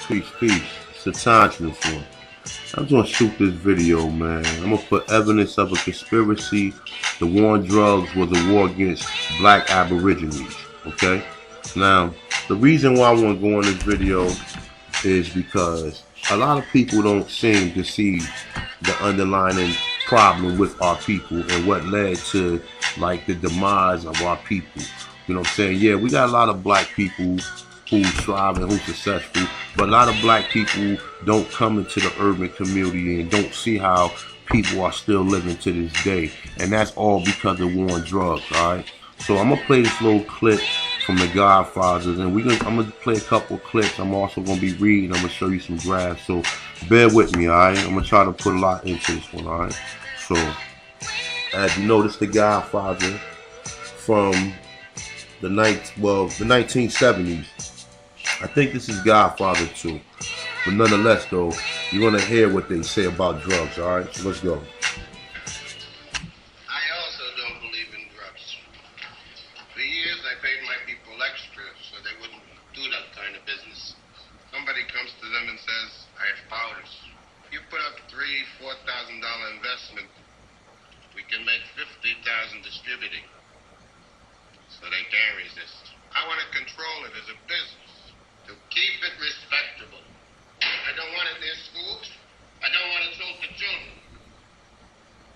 Peace, peace. It's a time for. I'm gonna shoot this video, man. I'm gonna put evidence of a conspiracy. The war on drugs was a war against black aborigines. Okay? Now, the reason why I wanna go on this video is because a lot of people don't seem to see the underlying problem with our people and what led to like the demise of our people. You know what I'm saying? Yeah, we got a lot of black people who's thriving, who's successful, but a lot of black people don't come into the urban community and don't see how people are still living to this day. And that's all because of war on drugs, alright? So I'm gonna play this little clip from the Godfathers, and I'm gonna play a couple clips. I'm also gonna be reading, I'm gonna show you some graphs, so bear with me, alright? I'm gonna try to put a lot into this one, alright? So as you notice, the Godfather from the 1970s. I think this is Godfather 2. But nonetheless, though, you're going to hear what they say about drugs, all right? So let's go. I also don't believe in drugs. For years, I paid my people extra so they wouldn't do that kind of business. Somebody comes to them and says, I have powders. You put up $3,000, $4,000 investment, we can make $50,000 distributing. So they can't resist. I want to control it as a business. To keep it respectable. I don't want it near schools. I don't want it sold to children.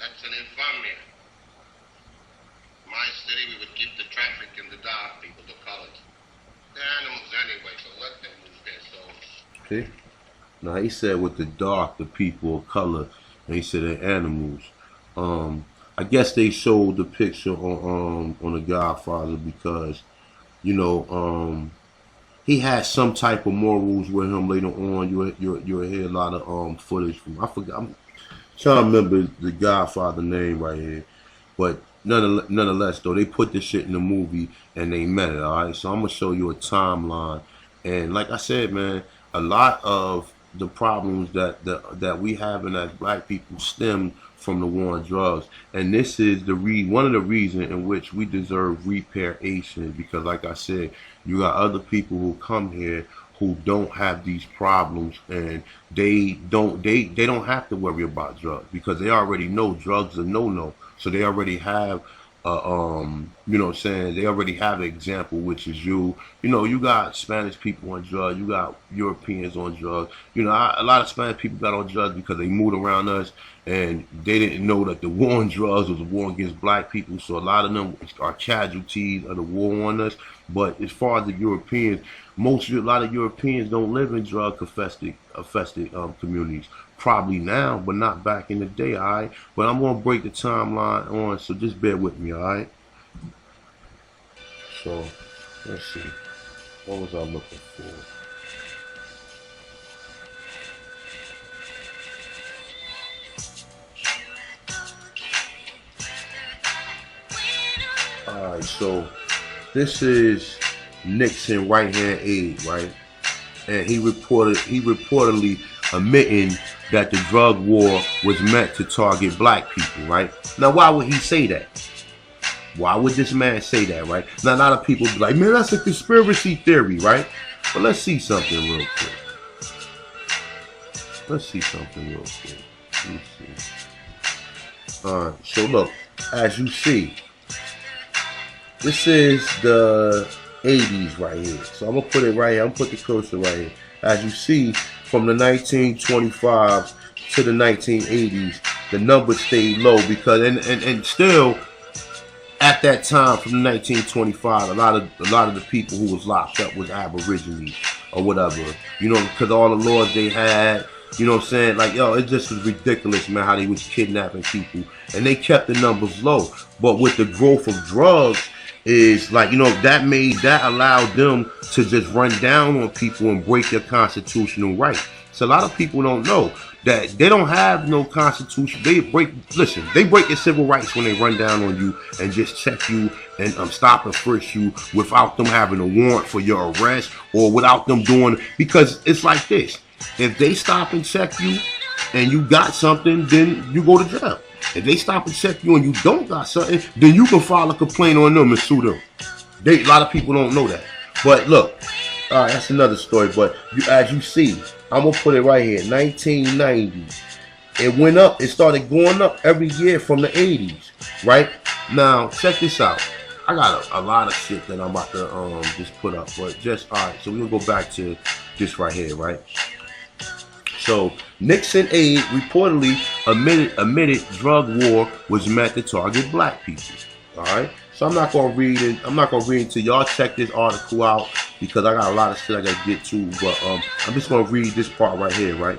That's an infamia. My city, we would keep the traffic in the dark, people to colors. They're animals anyway, so let them lose their souls. Okay. Now he said with the dark, the people of color, and he said they're animals. I guess they showed the picture on the Godfather because, you know, he had some type of morals with him later on. You'll hear a lot of footage from. I forgot. I'm trying to remember the Godfather name right here, but nonetheless, though, they put this shit in the movie and they meant it. All right, so I'm gonna show you a timeline, and like I said, man, a lot of the problems that we having as black people stem from the war on drugs, and this is one of the reasons in which we deserve reparation, because like I said, you got other people who come here who don't have these problems, and they don't have to worry about drugs because they already know drugs are no. So they already have you know what I'm saying, they already have an example, which is you. You know, you got Spanish people on drugs, you got Europeans on drugs. You know, a lot of Spanish people got on drugs because they moved around us and they didn't know that the war on drugs was a war against black people. So a lot of them are casualties of the war on us. But as far as the Europeans, a lot of Europeans don't live in drug-affected communities. Probably now, but not back in the day, all right? But I'm going to break the timeline on, so just bear with me, all right? So, let's see. What was I looking for? All right, so this is Nixon right-hand aide, right? And he reportedly admitting that the drug war was meant to target black people, right? Now, why would he say that? Why would this man say that, right? Now, a lot of people be like, man, that's a conspiracy theory, right? But let's see something real quick. Let's see something real quick. Let me see. All right, so look, as you see, this is the 80s right here. So I'm going to put it right here. I'm going to put the cursor right here. As you see, from the 1925s to the 1980s, the numbers stayed low because, and still, at that time, from the 1925, a lot of the people who was locked up was Aborigines or whatever. You know, because all the laws they had, you know what I'm saying? Like, yo, it just was ridiculous, man, how they was kidnapping people. And they kept the numbers low. But with the growth of drugs, is like, you know, that allowed them to just run down on people and break their constitutional rights. So a lot of people don't know that they don't have no constitution. They break your civil rights when they run down on you and just check you and stop and frisk you without them having a warrant for your arrest or without them doing, because it's like this. If they stop and check you and you got something, then you go to jail. If they stop and check you and you don't got something, then you can file a complaint on them and sue them. A lot of people don't know that. But look, All right, that's another story. But as you see, I'm gonna put it right here. 1990. It went up. It started going up every year from the 80s. Right now, check this out. I got a lot of shit that I'm about to just put up, but just all right. So we're gonna go back to this right here, right? So Nixon aide reportedly admitted drug war was meant to target black people. All right. So I'm not gonna read it. I'm not gonna read until y'all check this article out because I got a lot of shit I gotta get to. But I'm just gonna read this part right here, right?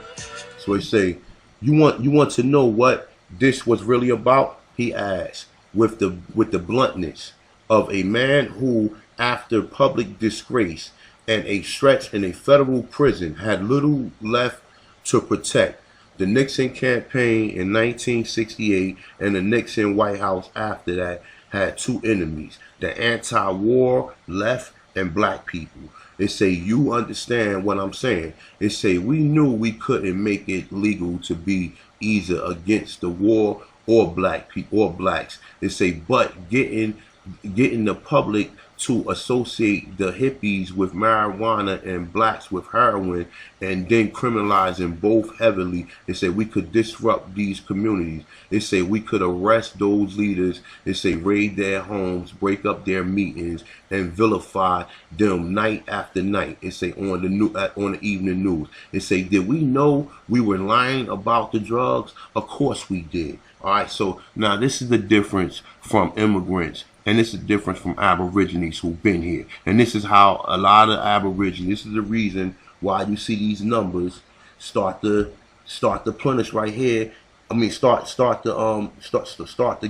So they say, you want to know what this was really about? He asked with the bluntness of a man who, after public disgrace and a stretch in a federal prison, had little left to protect. The Nixon campaign in 1968 and the Nixon White House after that had two enemies: the anti-war left and black people. They say, you understand what I'm saying? They say, we knew we couldn't make it legal to be either against the war or black people or blacks. They say, but getting the public to associate the hippies with marijuana and blacks with heroin and then criminalizing both heavily. They say we could disrupt these communities. They say we could arrest those leaders. They say raid their homes, break up their meetings, and vilify them night after night. They say on the evening news. They say, did we know we were lying about the drugs? Of course we did. All right, so now this is the difference from immigrants, and this is the difference from Aborigines who've been here. And this is how a lot of Aborigines, this is the reason why you see these numbers start to plenish right here. I mean, start to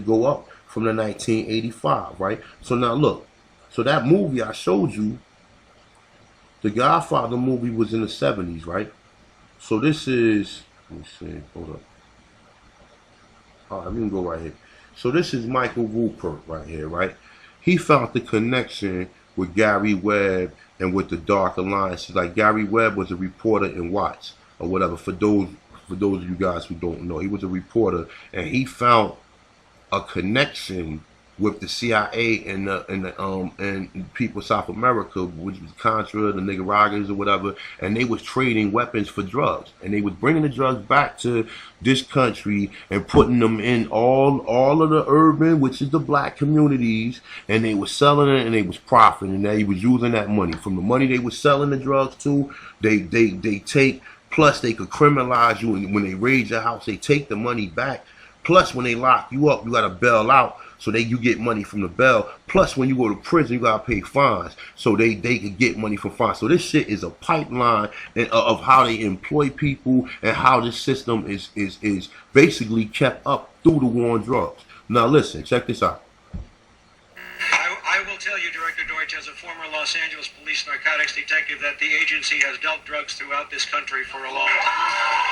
go up from the 1985, right? So now look, so that movie I showed you, the Godfather movie was in the 70s, right? So this is, let me see, hold up. All right, we can go right here. So this is Michael Rupert right here, right? He found the connection with Gary Webb and with the Dark Alliance. Like Gary Webb was a reporter in Watts or whatever. For those of you guys who don't know, he was a reporter and he found a connection with the CIA and people of South America, which was Contra, the Nicaraguans or whatever, and they was trading weapons for drugs, and they was bringing the drugs back to this country and putting them in all of the urban, which is the black communities, and they was selling it and they was profiting, and they was using that money. From the money they was selling the drugs to, they take, plus they could criminalize you, and when they raid your house, they take the money back. Plus, when they lock you up, you got to bail out, so you get money from the bail. Plus, when you go to prison, you got to pay fines, so they could get money from fines. So this shit is a pipeline of how they employ people and how this system is basically kept up through the war on drugs. Now listen, check this out. I will tell you, Director Deutsch, as a former Los Angeles police narcotics detective, that the agency has dealt drugs throughout this country for a long time.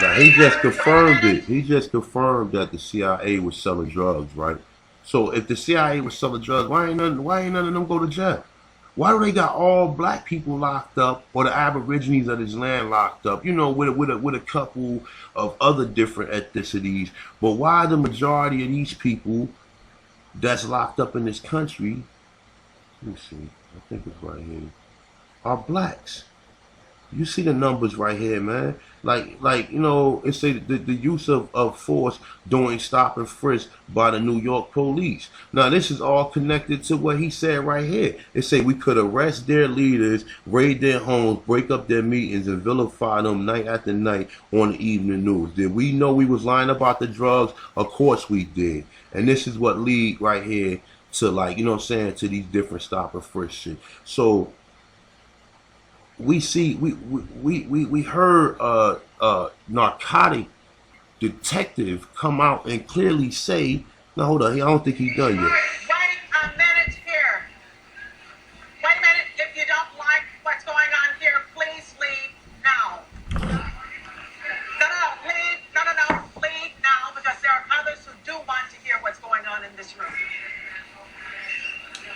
Now he just confirmed it. He just confirmed that the CIA was selling drugs, right? So if the CIA was selling drugs, why ain't none of them go to jail? Why do they got all black people locked up, or the Aborigines of this land locked up? You know, with a couple of other different ethnicities. But why the majority of these people that's locked up in this country? Let me see. I think it's right here. Are blacks? You see the numbers right here, man. Like you know, it say the use of force during stop and frisk by the New York police. Now this is all connected to what he said right here. It say we could arrest their leaders, raid their homes, break up their meetings, and vilify them night after night on the evening news. Did we know we was lying about the drugs? Of course we did. And this is what lead right here to, like, you know what I'm saying, to these different stop and frisk shit. So we see we heard narcotic detective come out and clearly say, no, hold on, I don't think he's done yet. Wait a minute here. Wait a minute. If you don't like what's going on here, please leave now. No, leave. No, leave now, because there are others who do want to hear what's going on in this room.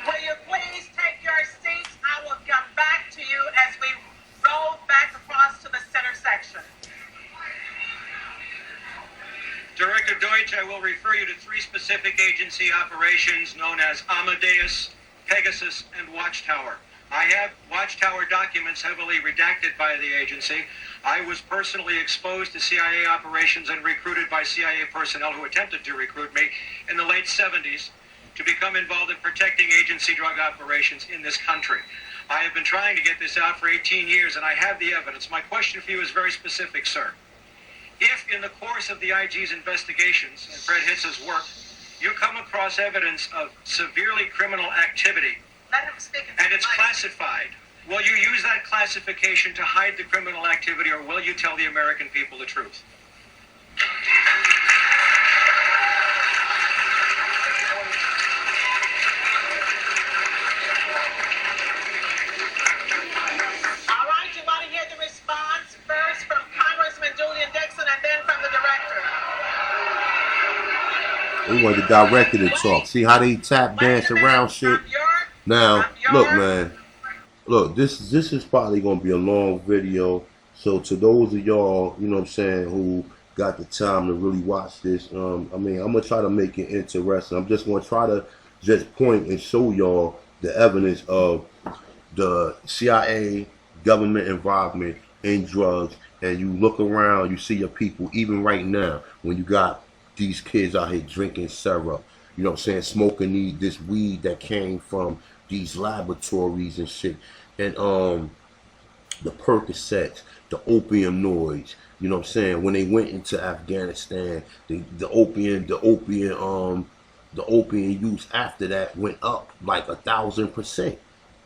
Will you please take your seats? I will come back to you as we roll back across to the center section. Director Deutsch, I will refer you to 3 specific agency operations known as Amadeus, Pegasus, and Watchtower. I have Watchtower documents heavily redacted by the agency. I was personally exposed to CIA operations and recruited by CIA personnel who attempted to recruit me in the late 70s to become involved in protecting agency drug operations in this country. I have been trying to get this out for 18 years, and I have the evidence. My question for you is very specific, sir. If in the course of the IG's investigations and Fred Hitz's work, you come across evidence of severely criminal activity, Let him speak. and it's classified, will you use that classification to hide the criminal activity, or will you tell the American people the truth? All right, you want to hear the response first from Congressman Julian Dixon and then from the director. We want the director to talk. See how they tap dance around shit? Now, look, man. Look, this is probably going to be a long video. So to those of y'all, you know what I'm saying, who got the time to really watch this, I mean, I'm going to try to make it interesting. I'm just going to try to just point and show y'all the evidence of the CIA government involvement in drugs. And you look around, you see your people, even right now, when you got these kids out here drinking syrup, you know what I'm saying, smoking this weed that came from these laboratories and shit, and the Percocets, the opium noise, you know what I'm saying, when they went into Afghanistan, the opium use after that went up like 1,000%.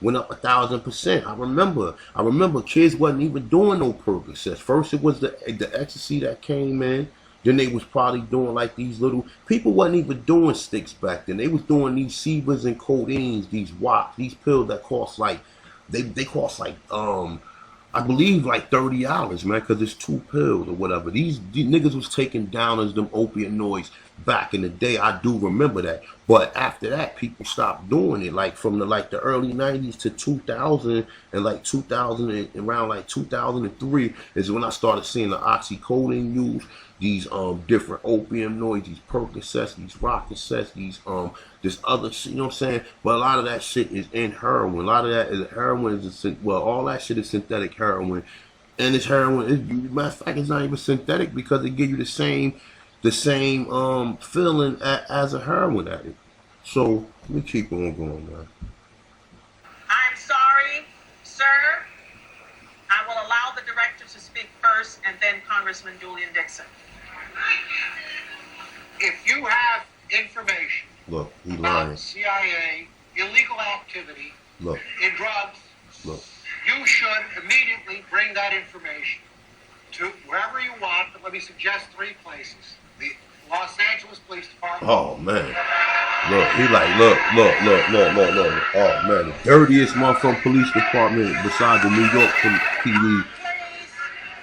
Went up 1,000%. I remember kids wasn't even doing no Percocets. First it was the ecstasy that came in. Then they was probably doing like these little, people wasn't even doing sticks back then. They was doing these Sebas and codeines, these WAP, these pills that cost like, they cost like, I believe like $30, man, because it's 2 pills or whatever. These niggas was taking down as them opioids back in the day. I do remember that. But after that, people stopped doing it. Like from the early 90s to 2000 and like 2000 and around like 2003 is when I started seeing the oxycodone used. These different opium noise, these Percocets, these Rockocets, these this other shit, you know what I'm saying? But a lot of that shit is in heroin. A lot of that is heroin. All that shit is synthetic heroin, and it's heroin. Matter of fact, it's not even synthetic because it gives you the same feeling as a heroin addict. So let me keep on going, man. I'm sorry, sir. I will allow the director to speak first and then Congressman Julian Dixon. If you have information Look, he about lying. CIA illegal activity Look, in drugs, look. you should immediately bring that information to wherever you want, but let me suggest 3 places. The Los Angeles Police Department. Oh man. Look, he like, look. Oh man, the dirtiest motherfucking police department besides the New York PD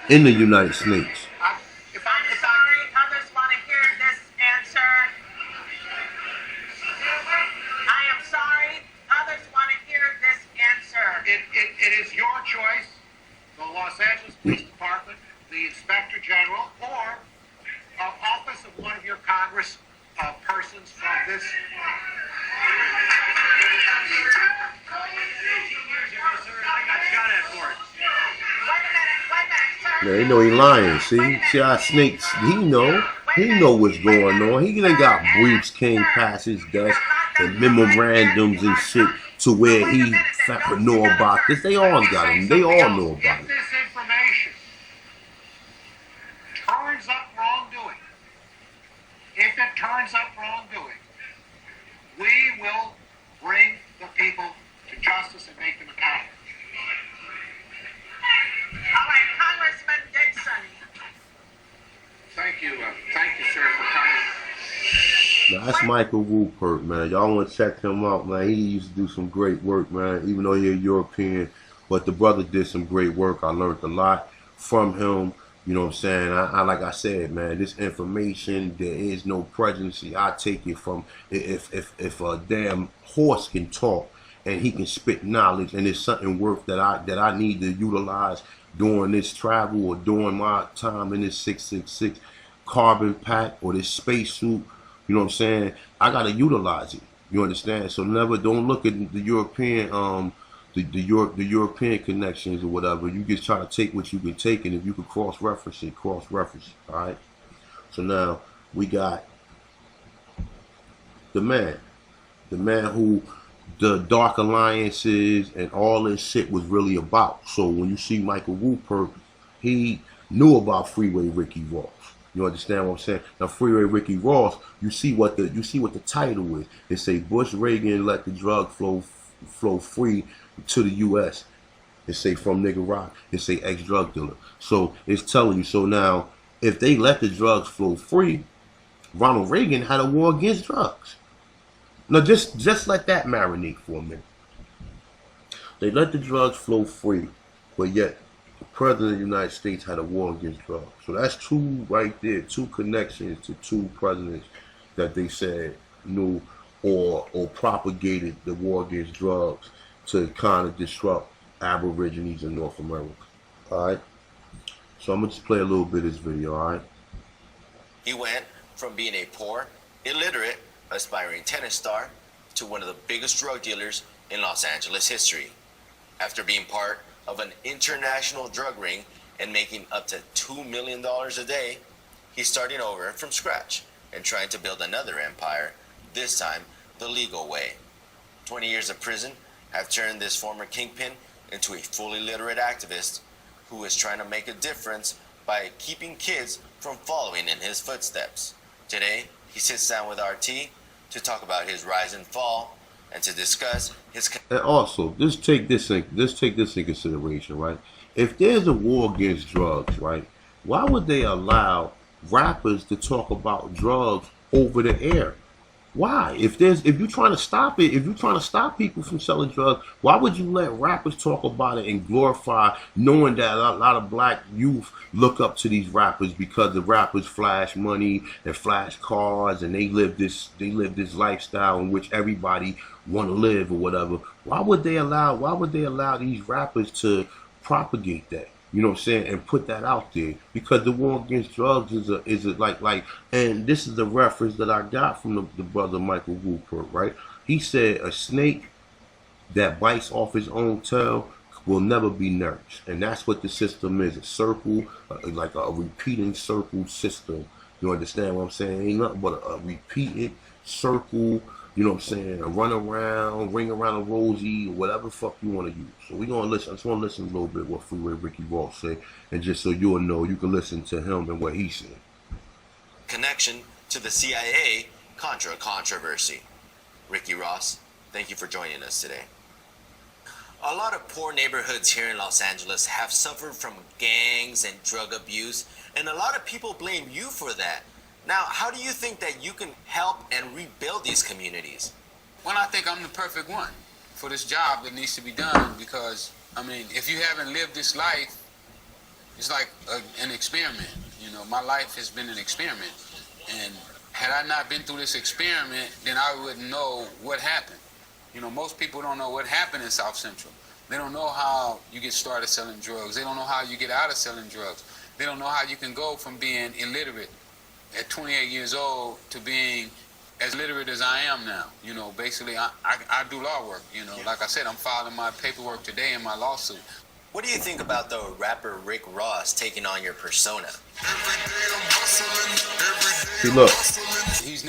in the United States. I'm sorry, others want to hear this answer. I am sorry, others want to hear this answer. It is your choice, the Los Angeles Police Department, the Inspector General, or office of one of your Congress persons from this. 18 years ago, sir, I got shot at for it. Wait a minute, sir. Yeah, they know he lying. See how snakes. He know what's going on. He done got briefs came past his desk and memorandums and shit to where he know about this. They all got him. They all know about If it. this information turns up wrongdoing, we will bring the people to justice and make them accountable. All right, Congressman Dixon. Thank you. Michael Rupert, man. Y'all want to check him out, man. He used to do some great work, man. Even though he's European, but the brother did some great work. I learned a lot from him. You know what I'm saying? I like I said, man, this information, there is no prejudice. I take it from if a damn horse can talk and he can spit knowledge, and it's something worth that I need to utilize during this travel or during my time in this 666 carbon pack or this spacesuit. You know what I'm saying? I gotta utilize it. You understand? So don't look at the European the European connections or whatever. You just try to take what you can take, and if you can cross reference it, cross reference. All right. So now we got the man who the Dark Alliances and all this shit was really about. So when you see Michael Rupert, he knew about Freeway Ricky Ross. You understand what I'm saying? Now, Freeway Ricky Ross, you see what the title is. It say Bush Reagan let the drug flow free to the U.S. It say from nigga rock. It say ex-drug dealer. So it's telling you. So now, if they let the drugs flow free, Ronald Reagan had a war against drugs. Now just let that marinate for a minute. They let the drugs flow free, but yet the President of the United States had a war against drugs. So that's two right there, two connections to two presidents that they said knew or propagated the war against drugs to kind of disrupt Aborigines in North America. Alright? So I'm going to just play a little bit of this video, alright? He went from being a poor, illiterate, aspiring tennis star to one of the biggest drug dealers in Los Angeles history. After being part of an international drug ring and making up to $2 million a day, he's starting over from scratch and trying to build another empire, this time the legal way. 20 years of prison have turned this former kingpin into a fully literate activist who is trying to make a difference by keeping kids from following in his footsteps. Today, he sits down with RT to talk about his rise and fall and to discuss his... And also, just take this in consideration, right? If there's a war against drugs, right, why would they allow rappers to talk about drugs over the air? Why? If you're trying to stop it, if you're trying to stop people from selling drugs, why would you let rappers talk about it and glorify, knowing that a lot of black youth look up to these rappers because the rappers flash money and flash cars and they live this lifestyle in which everybody want to live or whatever. Why would they allow these rappers to propagate that? You know what I'm saying? And put that out there, because the war against drugs is like, and this is the reference that I got from the brother Michael Rupert, right? He said a snake that bites off his own tail will never be nourished, and that's what the system is—a circle, like a repeating circle system. You understand what I'm saying? Ain't nothing but a repeated circle. You know what I'm saying? A run around, ring around a rosy, whatever the fuck you want to use. So we gonna listen. I just want to listen a little bit what Freeway Ricky Ross say, and just so you'll know, you can listen to him and what he said. Connection to the CIA Contra controversy. Ricky Ross, thank you for joining us today. A lot of poor neighborhoods here in Los Angeles have suffered from gangs and drug abuse, and a lot of people blame you for that. Now, how do you think that you can help and rebuild these communities? Well, I think I'm the perfect one for this job that needs to be done, because, I mean, if you haven't lived this life, it's like an experiment. You know, my life has been an experiment. And had I not been through this experiment, then I wouldn't know what happened. You know, most people don't know what happened in South Central. They don't know how you get started selling drugs. They don't know how you get out of selling drugs. They don't know how you can go from being illiterate at 28 years old to being as literate as I am now. You know, basically, I do law work. You know, like I said, I'm filing my paperwork today in my lawsuit. What do you think about the rapper Rick Ross taking on your persona? See,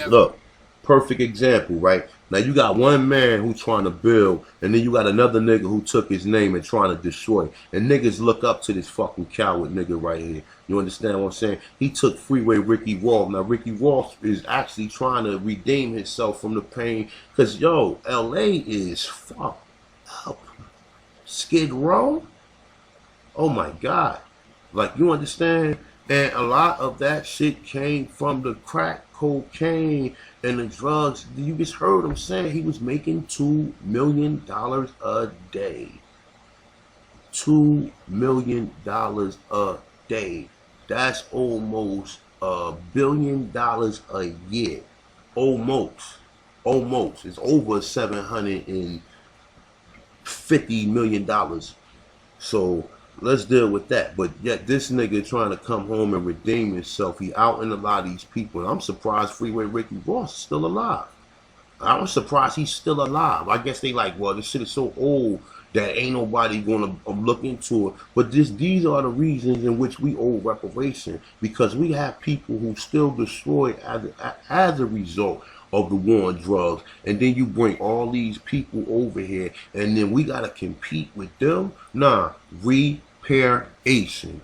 look, perfect example, right? Now you got one man who's trying to build, and then you got another nigga who took his name and trying to destroy. And niggas look up to this fucking coward nigga right here. You understand what I'm saying? He took Freeway Ricky Ross. Now Ricky Ross is actually trying to redeem himself from the pain, because yo, LA is fucked up. Skid Row? Oh my God. Like, you understand? And a lot of that shit came from the crack cocaine And the drugs, you just heard him saying he was making $2 million a day. $2 million a day. That's almost $1 billion a year. Almost. It's over $750 million. So let's deal with that. But yet this nigga trying to come home and redeem himself. He out in a lot of these people. And I'm surprised Freeway Ricky Ross is still alive. I'm surprised he's still alive. I guess they like, well, this shit is so old that ain't nobody gonna look into it. But these are the reasons in which we owe reparation, because we have people who still destroyed as a result of the war on drugs. And then you bring all these people over here, and then we gotta compete with them. Nah, reparation.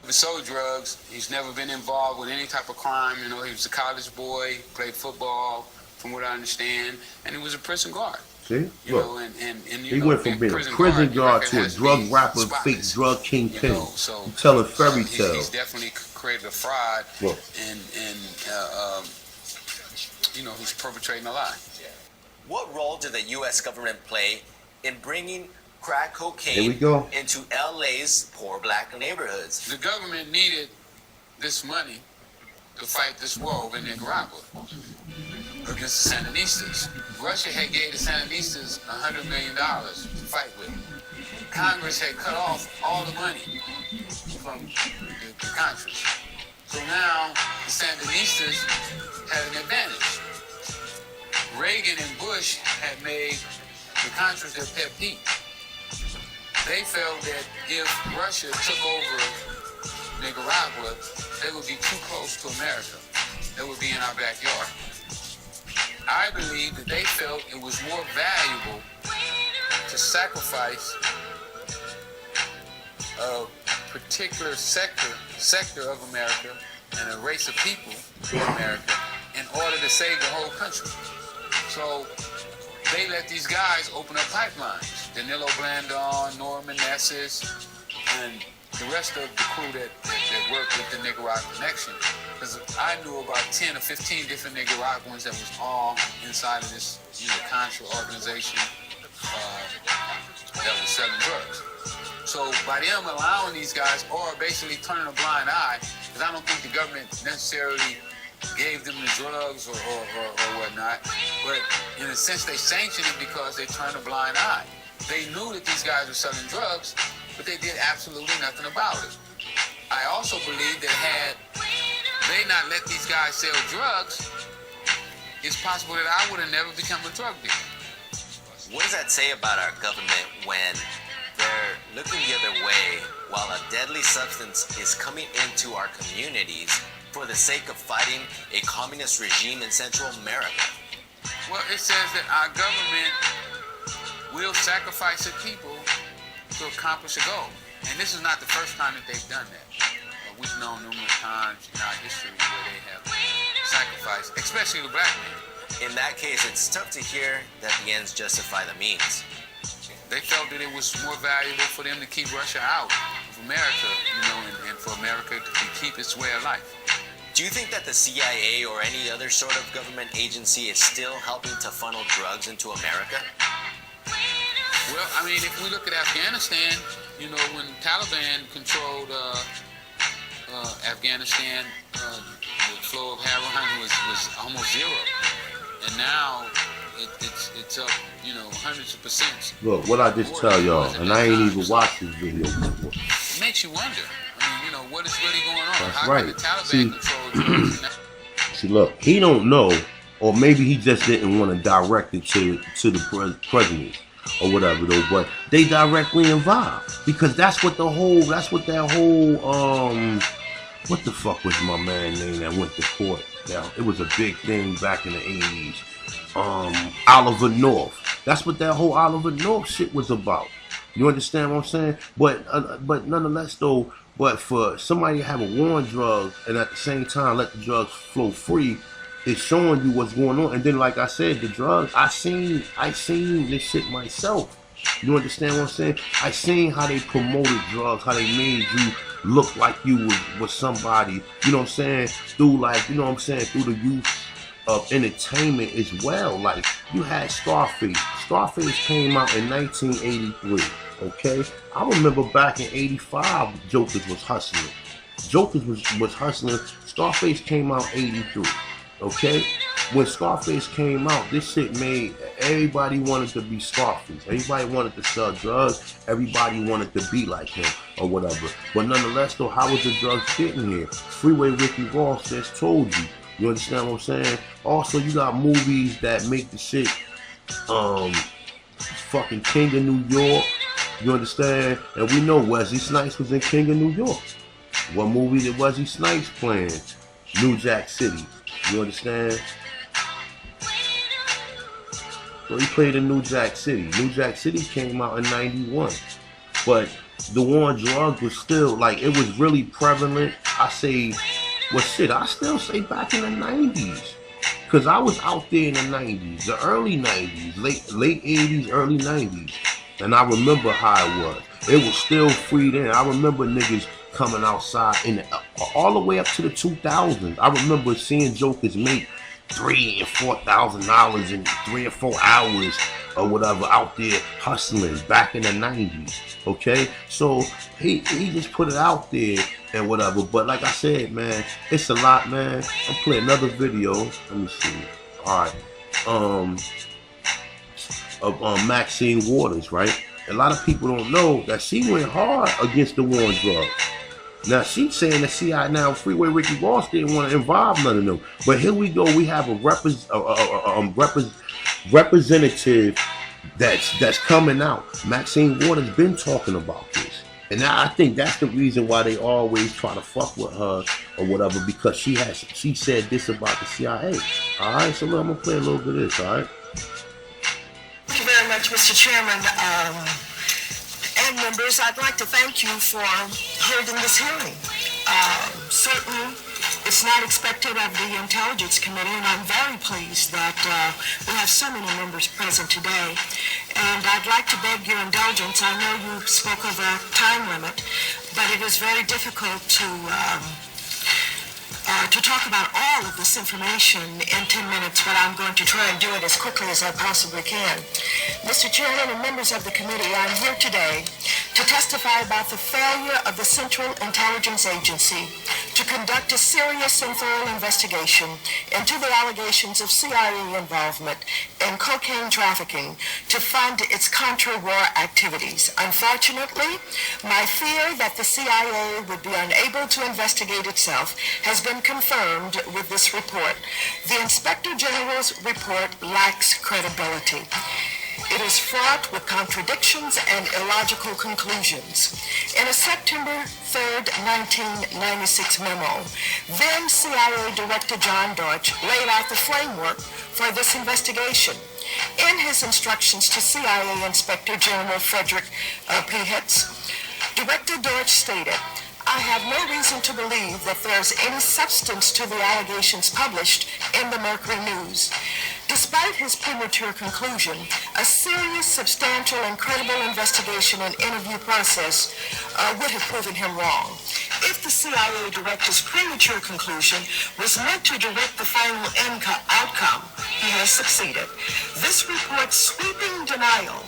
He sold drugs. He's never been involved with any type of crime. You know, he was a college boy, played football, from what I understand, and he was a prison guard. See? You know, and he went from being a prison guard to a drug rapper, fake drug kingpin. You know, so telling fairy tales. He's definitely created a fraud, and you know, he's perpetrating a lie. What role did the U.S. government play in bringing crack cocaine into LA's poor black neighborhoods? The government needed this money to fight this war over in Nicaragua against the Sandinistas. Russia had gave the Sandinistas $100 million to fight with. Congress had cut off all the money from the Contras. So now the Sandinistas had an advantage. Reagan and Bush had made the Contras their pet peeve. They felt that if Russia took over Nicaragua, they would be too close to America. They would be in our backyard. I believe that they felt it was more valuable to sacrifice a particular sector of America and a race of people in America in order to save the whole country. So they let these guys open up pipelines. Danilo Blandon, Norman Nessis, and the rest of the crew that worked with the Nicaraguan connection. Because I knew about 10 or 15 different Nicaraguans that was all inside of this, you know, Contra organization that was selling drugs. So by them allowing these guys, or basically turning a blind eye, because I don't think the government necessarily gave them the drugs or whatnot, but in a sense they sanctioned it because they turned a blind eye. They knew that these guys were selling drugs, but they did absolutely nothing about it. I also believe that had they not let these guys sell drugs, it's possible that I would have never become a drug dealer. What does that say about our government when they're looking the other way while a deadly substance is coming into our communities for the sake of fighting a communist regime in Central America? Well, it says that our government will sacrifice its people to accomplish a goal. And this is not the first time that they've done that. We've known numerous times in our history where they have sacrificed, especially the black man. In that case, it's tough to hear that the ends justify the means. They felt that it was more valuable for them to keep Russia out of America, you know, and for America to keep its way of life. Do you think that the CIA or any other sort of government agency is still helping to funnel drugs into America? Well, I mean, if we look at Afghanistan, you know, when Taliban controlled Afghanistan, the flow of heroin was almost zero, and now it's up, you know, hundreds of percent. Look, what I just tell y'all, and I ain't even watched this video before. It makes you wonder. I mean, you know, what is really going on? That's How right. can the Taliban control drugs? See, look, he don't know, or maybe he just didn't want to direct it to the president or whatever though. But they directly involved because that's what that whole what the fuck was my man name that went to court? Now it was a big thing back in the 80s. Oliver North. That's what that whole Oliver North shit was about. You understand what I'm saying? But nonetheless though, but for somebody to have a war on drugs and at the same time let the drugs flow free, it's showing you what's going on. And then like I said, the drugs, I seen this shit myself. You understand what I'm saying? I seen how they promoted drugs, how they made you look like you was somebody, you know what I'm saying, through like, you know what I'm saying, through the youth of entertainment as well. Like you had Scarface. Scarface came out in 1983. Okay, I remember back in '85, Jokers was hustling. Jokers was hustling. Scarface came out '83. Okay, when Scarface came out, this shit made everybody wanted to be Scarface. Everybody wanted to sell drugs. Everybody wanted to be like him or whatever. But nonetheless, though, how was the drugs getting here? Freeway Ricky Ross just told you. You understand what I'm saying? Also, you got movies that make the shit fucking King of New York. You understand? And we know Wesley Snipes was in King of New York. What movie did Wesley Snipes playing? New Jack City. You understand? So he played in New Jack City. New Jack City came out in '91. But the war on drugs was still, like, it was really prevalent. I say, well, shit, I still say back in the 90s. Because I was out there in the 90s, the early 90s, late 80s, early 90s. And I remember how it was. It was still free then. I remember niggas coming outside all the way up to the 2000s. I remember seeing jokers make $3,000 and $4,000 in 3 or 4 hours or whatever out there hustling back in the 90s. Okay, so he just put it out there and whatever. But like I said, man, it's a lot, man. I'm playing another video. Let me see. All right, of Maxine Waters, right? A lot of people don't know that she went hard against the war on drugs. Now she's saying that CIA now Freeway Ricky Ross didn't want to involve none of them. But here we go. We have a representative that's coming out. Maxine Waters been talking about this, and I think that's the reason why they always try to fuck with her or whatever, because she said this about the CIA. All right, so look, I'm gonna play a little bit of this. All right. Thank you very much, Mr. Chairman. And members, I'd like to thank you for holding this hearing. Certainly, it's not expected of the Intelligence Committee, and I'm very pleased that we have so many members present today. And I'd like to beg your indulgence. I know you spoke of a time limit, but it is very difficult to talk about all of this information in 10 minutes, but I'm going to try and do it as quickly as I possibly can. Mr. Chairman and members of the committee, I'm here today to testify about the failure of the Central Intelligence Agency to conduct a serious and thorough investigation into the allegations of CIA involvement in cocaine trafficking to fund its contra-war activities. Unfortunately, my fear that the CIA would be unable to investigate itself has been confirmed with this report. The Inspector General's report lacks credibility. It is fraught with contradictions and illogical conclusions. In a September 3rd, 1996 memo, then CIA Director John Deutsch laid out the framework for this investigation. In his instructions to CIA Inspector General Frederick P. Hitz, Director Deutsch stated, "I have no reason to believe that there's any substance to the allegations published in the Mercury News." Despite his premature conclusion, a serious, substantial, and credible investigation and interview process would have proven him wrong. If the CIA director's premature conclusion was meant to direct the final outcome, he has succeeded. This report's sweeping denial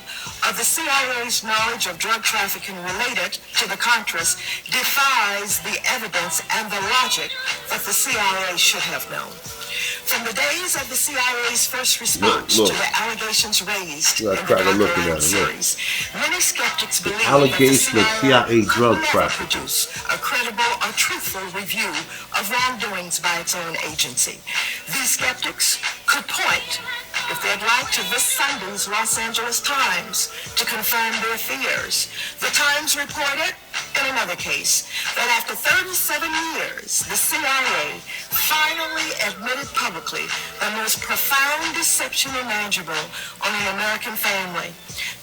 of the CIA's knowledge of drug trafficking related to the Contras defies the evidence and the logic that the CIA should have known. From the days of the CIA's first response to the allegations raised in the documentary series, many skeptics believe that the CIA could never produce a credible or truthful review of wrongdoings by its own agency. These skeptics could point, if they'd like, to this Sunday's Los Angeles Times to confirm their fears. The Times reported, in another case, that after 37 years, the CIA finally admitted publicly the most profound deception imaginable on an American family.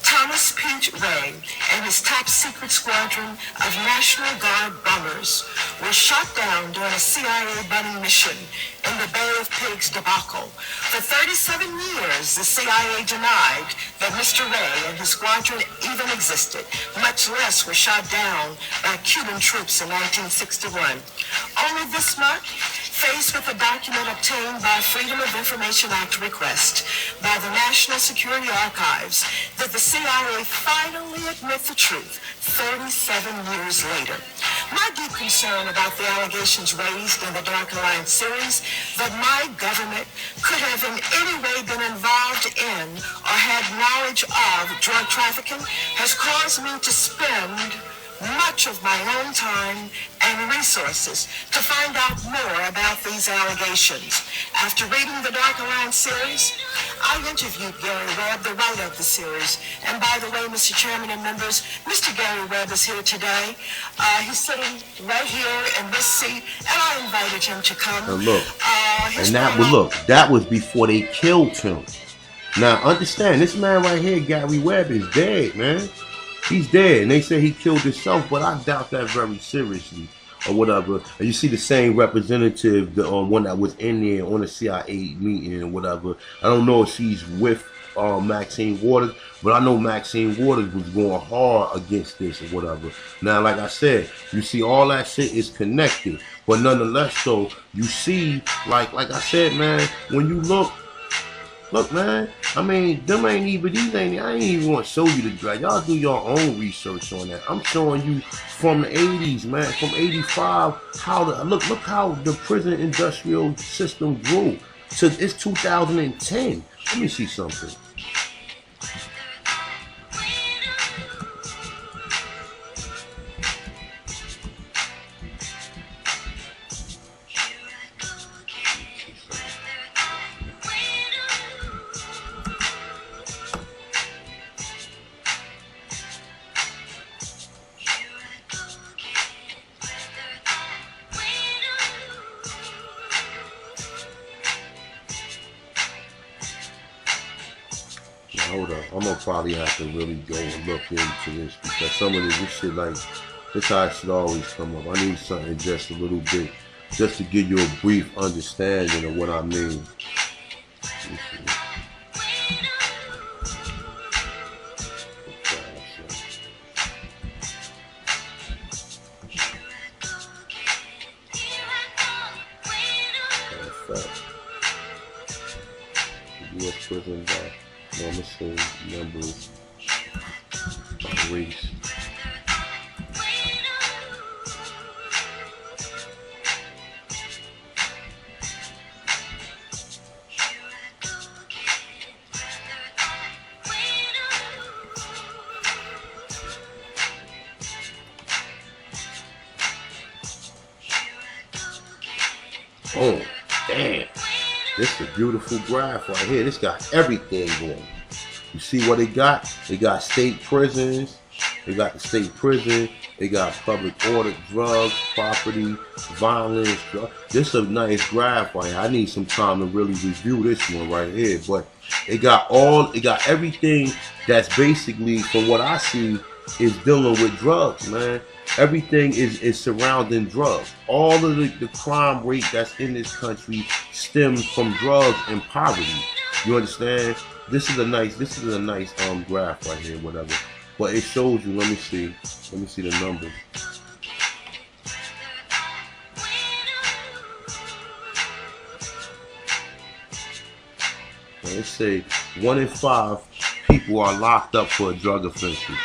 Thomas Pete Ray and his top-secret squadron of National Guard bombers were shot down during a CIA bombing mission in the Bay of Pigs debacle. For 37 years, the CIA denied that Mr. Ray and his squadron even existed, much less were shot down by Cuban troops in 1961. Only this month, faced with a document obtained by Freedom of Information Act request by the National Security Archives, did the CIA finally admit the truth 37 years later? My deep concern about the allegations raised in the Dark Alliance series that my government could have in any way been involved in or had knowledge of drug trafficking has caused me to spend much of my own time and resources to find out more about these allegations. After reading the Dark Alliance series, I interviewed Gary Webb, the writer of the series. And by the way, Mr. Chairman and members, Mr. Gary Webb is here today. He's sitting right here in this seat, and I invited him to come. And look, that was before they killed him. Now understand, this man right here, Gary Webb, is dead, man. He's dead, and they say he killed himself, but I doubt that very seriously, or whatever. And you see the same representative, the one that was in there on the CIA meeting or whatever. I don't know if she's with Maxine Waters, but I know Maxine Waters was going hard against this or whatever. Now, like I said, you see all that shit is connected, but nonetheless, though, you see, like I said, man, when you look, man, I mean, them ain't even, I ain't even want to show you the drag. Y'all do your own research on that. I'm showing you from the 80s, man, from 85, look how the prison industrial system grew. So it's 2010. Let me see something. Hold up, I'm gonna probably have to really go and look into this because some of this shit, like, this how it should always come up. I need something just a little bit, just to give you a brief understanding of what I mean. U.S. prison by normative numbers of race. Oh, damn. This is a beautiful graph right here. This got everything going. You see what they got? They got state prisons. They got the state prison. They got public order, drugs, property, violence. This is a nice graph right here. I need some time to really review this one right here. But it got everything that's basically, from what I see, is dealing with drugs, man. Everything is surrounding drugs. All of the crime rate that's in this country stems from drugs and poverty. You understand? This is a nice graph right here, whatever. But it shows you. Let me see the numbers. Let's say 1 in 5 people are locked up for a drug offenses.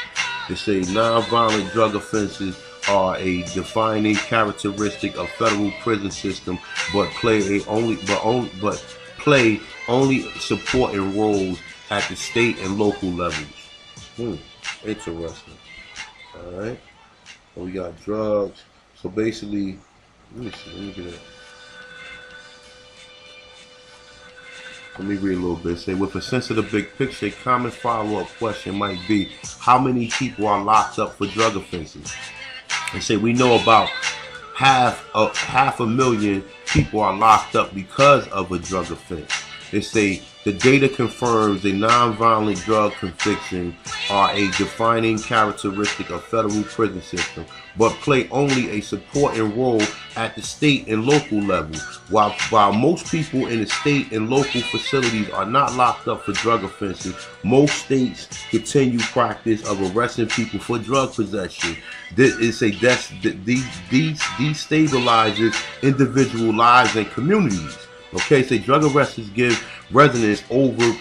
They say non-violent drug offenses are a defining characteristic of federal prison system, but play only supporting roles at the state and local levels. Interesting. All right. So we got drugs. So basically, let me get it. Let me read a little bit. Say, with a sense of the big picture, a common follow-up question might be, how many people are locked up for drug offenses? And say, we know about half a million people are locked up because of a drug offense. They say the data confirms that nonviolent drug convictions are a defining characteristic of federal prison system, but play only a supporting role at the state and local level. While most people in the state and local facilities are not locked up for drug offenses, most states continue practice of arresting people for drug possession. This is a destabilizes individual lives and communities. Okay, say drug arrests give residents over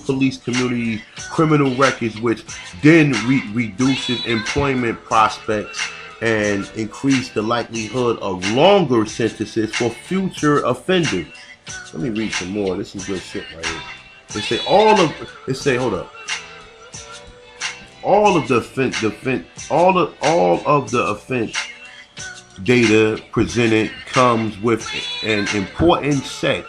police communities criminal records, which then reduces employment prospects and increase the likelihood of longer sentences for future offenders. Let me read some more. This is good shit right here. They say all of the offense data presented comes with an important set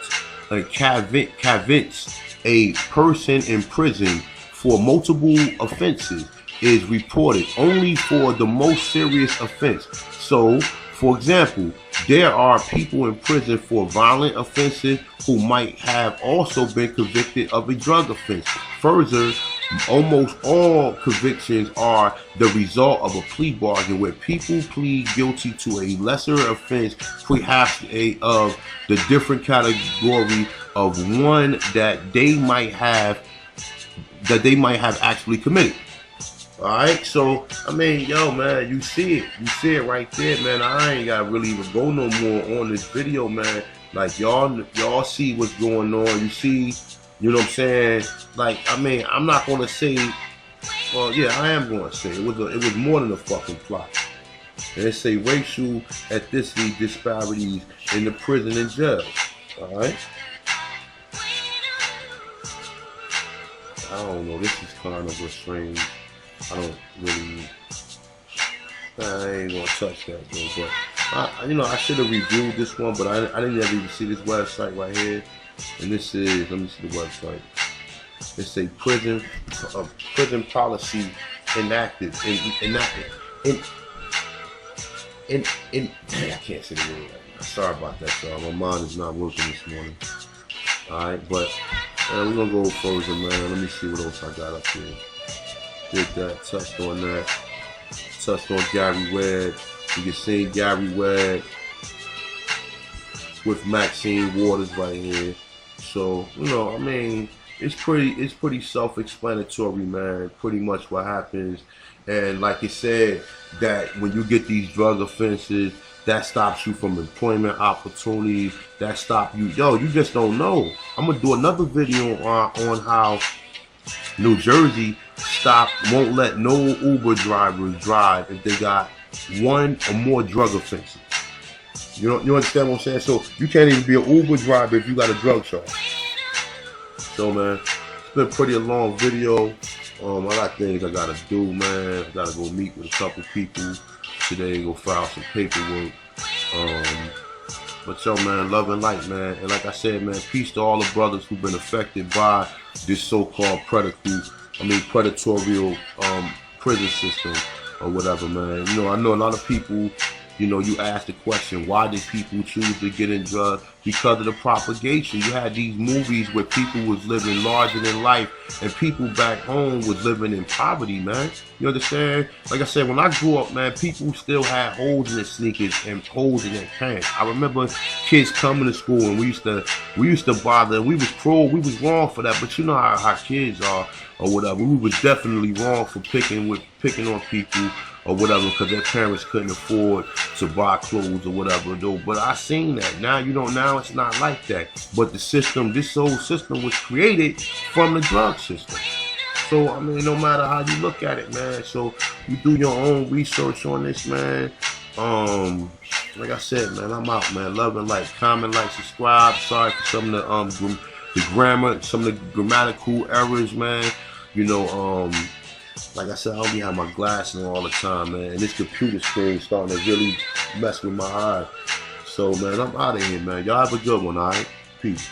of caveats. A person in prison for multiple offenses is reported only for the most serious offense. So, for example, there are people in prison for violent offenses who might have also been convicted of a drug offense. Further, almost all convictions are the result of a plea bargain where people plead guilty to a lesser offense, perhaps of the different category of one that they might have actually committed. Alright, so I mean, yo man, you see it right there, man. I ain't gotta really even go no more on this video, man. Like y'all see what's going on. You see, you know what I'm saying? Like, I mean, I'm not gonna say, well, yeah, I am gonna say it was more than a fucking plot. And they say racial ethnicity disparities in the prison and jail. Alright? I don't know, this is kind of a strange. I ain't gonna touch that though, but I should have reviewed this one, but I didn't ever even see this website right here. And this is, let me see the website. It's a prison policy enacted. I can't say the word right now. Sorry about that, y'all. My mind is not working this morning. Alright, but we're gonna go further, man. Let me see what else I got up here. Did that, touched on that. Touched on Gary Webb. You can see Gary Webb with Maxine Waters right here. So, I mean, it's pretty self-explanatory, man. Pretty much what happens. And like you said, that when you get these drug offenses, that stops you from employment opportunities. That stop you. Yo, you just don't know. I'm gonna do another video on how New Jersey won't let no Uber drivers drive if they got one or more drug offenses. You understand what I'm saying? So you can't even be an Uber driver if you got a drug charge. So man, it's been pretty a long video. I got things I gotta do, man. I gotta go meet with a couple people today, go file some paperwork. But yo, man, love and light, man. And like I said, man, peace to all the brothers who've been affected by this so-called predatory prison system or whatever, man. I know a lot of people, you ask the question, why did people choose to get in drugs? Because of the propagation. You had these movies where people was living larger than life and people back home was living in poverty, man. You understand? Like I said, when I grew up, man, people still had holes in their sneakers and holes in their pants. I remember kids coming to school and we used to bother. We was cruel. We was wrong for that. But you know how kids are or whatever. We was definitely wrong for picking on people or whatever because their parents couldn't afford to buy clothes or whatever though. But I seen that. Now now it's not like that. But this whole system was created from the drug system. So I mean, no matter how you look at it, man. So you do your own research on this, man. Like I said, man, I'm out, man. Love and light. Comment, like, subscribe. Sorry for some of the grammar, some of the grammatical errors, man. Like I said, I don't be having my glasses on all the time, man. And this computer screen starting to really mess with my eyes. So, man, I'm out of here, man. Y'all have a good one, all right? Peace.